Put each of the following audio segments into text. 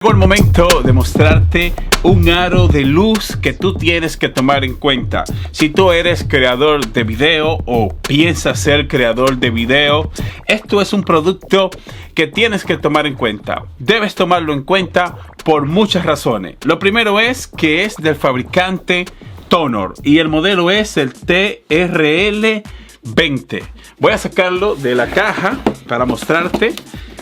Llegó el momento de mostrarte un aro de luz que tú tienes que tomar en cuenta. Si tú eres creador de video o piensas ser creador de video, esto es un producto que tienes que tomar en cuenta. Debes tomarlo en cuenta por muchas razones. Lo primero es que es del fabricante Tonor y el modelo es el TRL20. Voy a sacarlo de la caja para mostrarte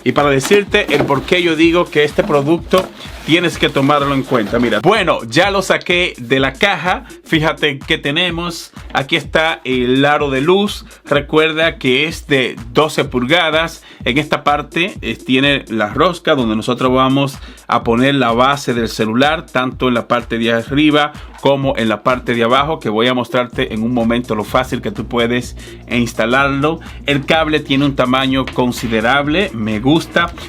y para decirte el por qué yo digo que este producto tienes que tomarlo en cuenta. Mira, bueno, ya lo saqué de la caja. Fíjate que tenemos. Aquí está el aro de luz. Recuerda que es de 12 pulgadas. En esta parte tiene la rosca donde nosotros vamos a poner la base del celular, tanto en la parte de arriba como en la parte de abajo, que voy a mostrarte en un momento lo fácil que tú puedes instalarlo. El cable tiene un tamaño considerable, me gusta.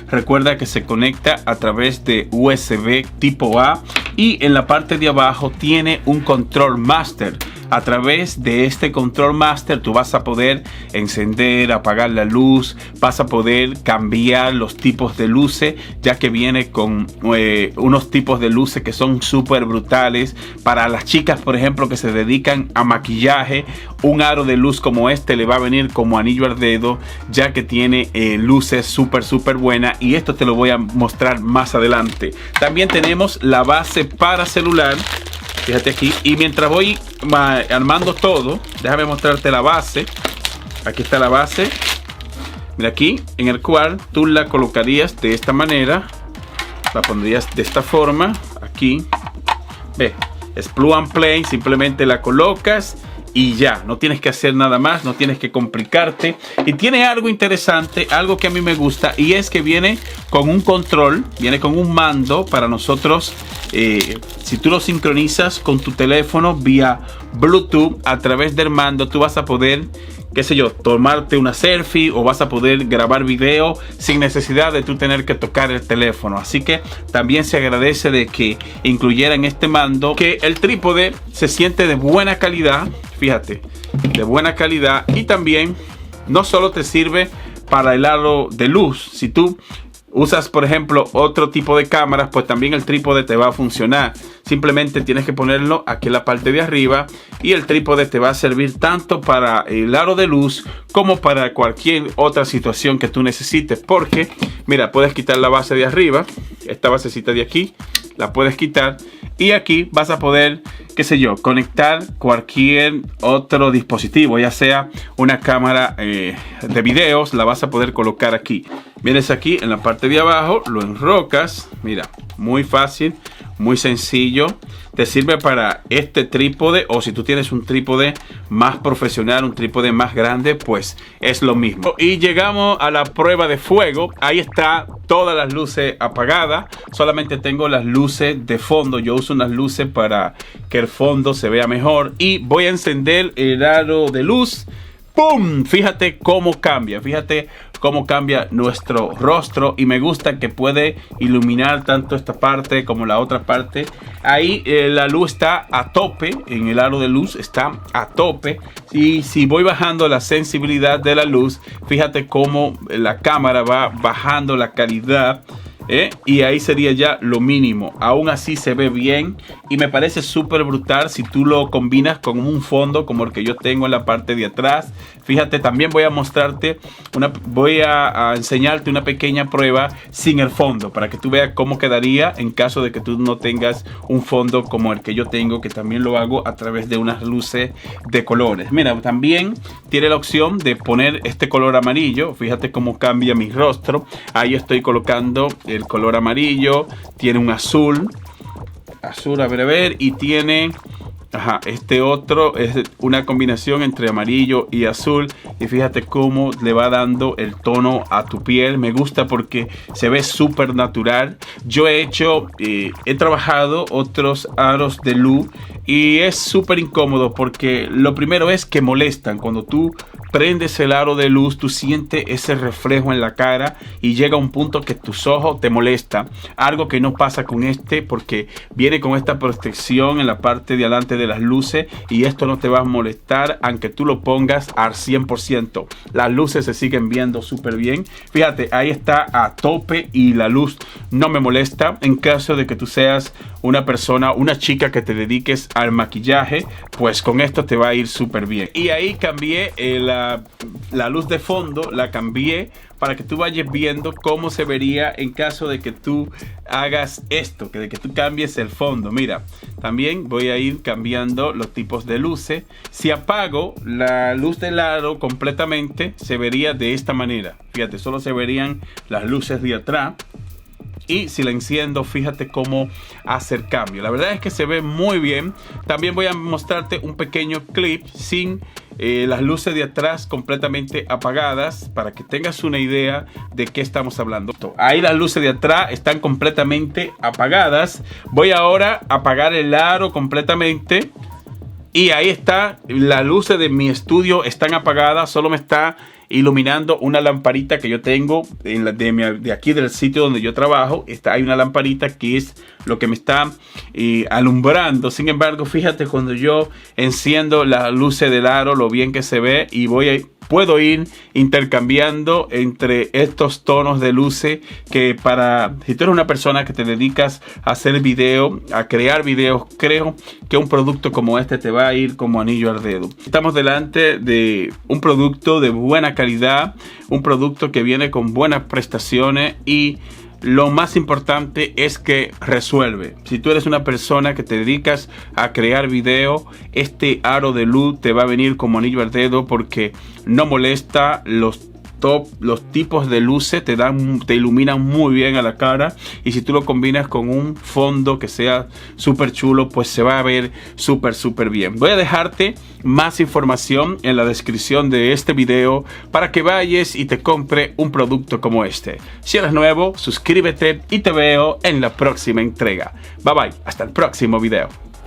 Recuerda que se conecta a través de USB tipo A y en la parte de abajo tiene un control master. A través de este control master tú vas a poder encender, apagar la luz, vas a poder cambiar los tipos de luces, ya que viene con unos tipos de luces que son súper brutales. Para las chicas, por ejemplo, que se dedican a maquillaje, un aro de luz como este le va a venir como anillo al dedo, ya que tiene luces súper buenas, y esto te lo voy a mostrar más adelante. También tenemos la base para celular. Fíjate aquí, y mientras voy armando todo, déjame mostrarte la base. Aquí está la base. Mira aquí, en el cual tú la colocarías de esta manera. La pondrías de esta forma. Aquí. Ve, es plug and play. Simplemente la colocas y ya. No tienes que hacer nada más. No tienes que complicarte. Y tiene algo interesante, algo que a mí me gusta. Y es que viene con un control. Viene con un mando para nosotros. Si tú lo sincronizas con tu teléfono vía Bluetooth, a través del mando tú vas a poder, qué sé yo, tomarte una selfie o vas a poder grabar video sin necesidad de tú tener que tocar el teléfono. Así que también se agradece de que incluyeran este mando, que el trípode se siente de buena calidad. Fíjate, de buena calidad. Y también no solo te sirve para el aro de luz. Si tú usas, por ejemplo, otro tipo de cámaras, pues también el trípode te va a funcionar. Simplemente tienes que ponerlo aquí en la parte de arriba y el trípode te va a servir tanto para el aro de luz como para cualquier otra situación que tú necesites. Porque, mira, puedes quitar la base de arriba, esta basecita de aquí, la puedes quitar. Y aquí vas a poder, qué sé yo, conectar cualquier otro dispositivo, ya sea una cámara de videos, la vas a poder colocar aquí. Vienes aquí en la parte de abajo, lo enrocas, mira, muy fácil, muy sencillo. Te sirve para este trípode, o si tú tienes un trípode más profesional, un trípode más grande, pues es lo mismo. Y llegamos a la prueba de fuego. Ahí está, todas las luces apagadas. Solamente tengo las luces de fondo. Yo uso unas luces para que el fondo se vea mejor. Y voy a encender el aro de luz. ¡Pum! Fíjate cómo cambia. Fíjate cómo cambia nuestro rostro. Y me gusta que puede iluminar tanto esta parte como la otra parte. Ahí la luz está a tope. En el aro de luz está a tope. Y si voy bajando la sensibilidad de la luz, fíjate cómo la cámara va bajando la calidad. Y ahí sería ya lo mínimo. Aún así se ve bien y me parece súper brutal si tú lo combinas con un fondo como el que yo tengo en la parte de atrás. Fíjate, también voy a mostrarte voy a enseñarte una pequeña prueba sin el fondo, para que tú veas cómo quedaría en caso de que tú no tengas un fondo como el que yo tengo, que también lo hago a través de unas luces de colores. Mira, también tiene la opción de poner este color amarillo. Fíjate cómo cambia mi rostro. Ahí estoy colocando el color amarillo. Tiene un azul, a ver, y tiene este otro es una combinación entre amarillo y azul. Y fíjate cómo le va dando el tono a tu piel. Me gusta porque se ve súper natural. Yo he trabajado otros aros de luz y es súper incómodo porque lo primero es que molestan. Cuando tú prendes el aro de luz, tú sientes ese reflejo en la cara y llega un punto que tus ojos te molesta. Algo que no pasa con este, porque viene con esta protección en la parte de adelante de las luces y esto no te va a molestar aunque tú lo pongas al 100%. Las luces se siguen viendo súper bien. Fíjate, ahí está a tope y la luz no me molesta. En caso de que tú seas una persona, una chica que te dediques al maquillaje, pues con esto te va a ir súper bien. Y ahí cambié la luz de fondo, la cambié para que tú vayas viendo cómo se vería en caso de que tú hagas esto, de que tú cambies el fondo. Mira, también voy a ir cambiando los tipos de luces. Si apago la luz del aro completamente, se vería de esta manera. Fíjate, solo se verían las luces de atrás. Y si la enciendo, fíjate cómo hace el cambio. La verdad es que se ve muy bien. También voy a mostrarte un pequeño clip sin las luces de atrás completamente apagadas, para que tengas una idea de qué estamos hablando. Ahí las luces de atrás están completamente apagadas. Voy ahora a apagar el aro completamente. Y ahí está, las luces de mi estudio están apagadas, solo me está iluminando una lamparita que yo tengo de aquí del sitio donde yo trabajo. Hay una lamparita que es lo que me está alumbrando. Sin embargo, fíjate cuando yo enciendo las luces del aro, lo bien que se ve, y puedo ir intercambiando entre estos tonos de luces que si tú eres una persona que te dedicas a hacer video, a crear videos, creo que un producto como este te va a ir como anillo al dedo. Estamos delante de un producto de buena calidad, un producto que viene con buenas prestaciones y lo más importante es que resuelve. Si tú eres una persona que te dedicas a crear video, este aro de luz te va a venir como anillo al dedo, porque no molesta. Los tipos de luces te iluminan muy bien a la cara, y si tú lo combinas con un fondo que sea súper chulo, pues se va a ver súper bien. Voy a dejarte más información en la descripción de este video para que vayas y te compre un producto como este. Si eres nuevo, suscríbete y te veo en la próxima entrega. Bye bye, hasta el próximo video.